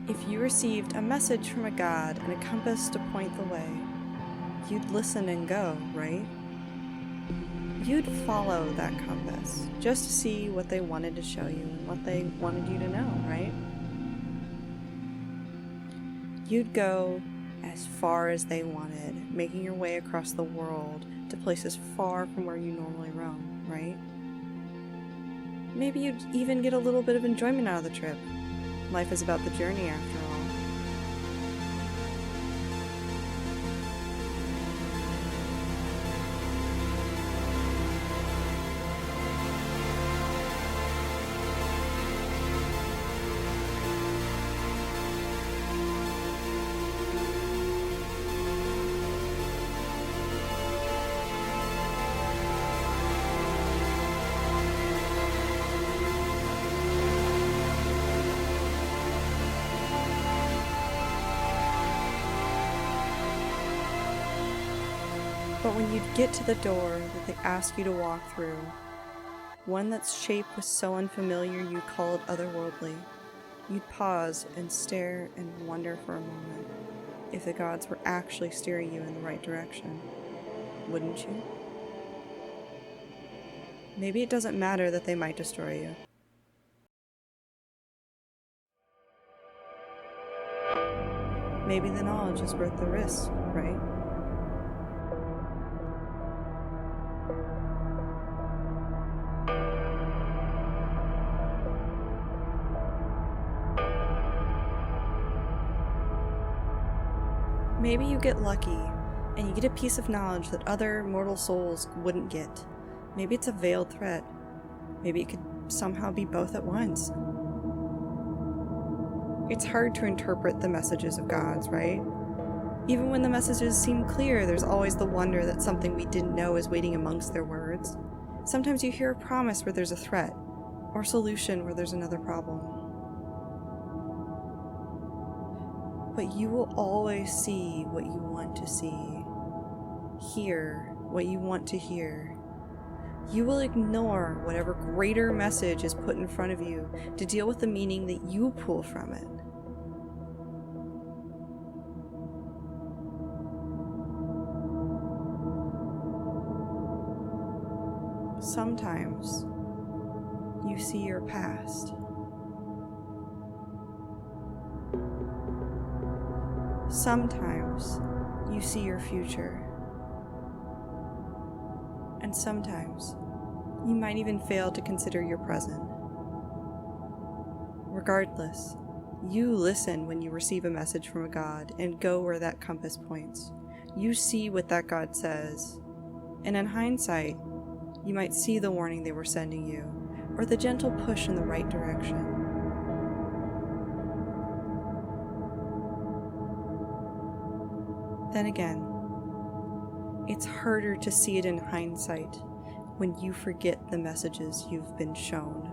If you received a message from a god and a compass to point the way, you'd listen and go, right? You'd follow that compass just to see what they wanted to show you and what they wanted you to know, right? You'd go as far as they wanted, making your way across the world to places far from where you normally roam, right? Maybe you'd even get a little bit of enjoyment out of the trip. Life is about the journey after all. But when you'd get to the door that they ask you to walk through, one that's shape was so unfamiliar you'd call it otherworldly, you'd pause and stare and wonder for a moment if the gods were actually steering you in the right direction, wouldn't you? Maybe it doesn't matter that they might destroy you. Maybe the knowledge is worth the risk, right? Maybe you get lucky, and you get a piece of knowledge that other mortal souls wouldn't get. Maybe it's a veiled threat. Maybe it could somehow be both at once. It's hard to interpret the messages of gods, right? Even when the messages seem clear, there's always the wonder that something we didn't know is waiting amongst their words. Sometimes you hear a promise where there's a threat, or a solution where there's another problem. But you will always see what you want to see, hear what you want to hear. You will ignore whatever greater message is put in front of you to deal with the meaning that you pull from it. Sometimes you see your past. Sometimes you see your future. And sometimes you might even fail to consider your present. Regardless, you listen when you receive a message from a god and go where that compass points. You see what that god says. And in hindsight, you might see the warning they were sending you, or the gentle push in the right direction. Then again, it's harder to see it in hindsight when you forget the messages you've been shown.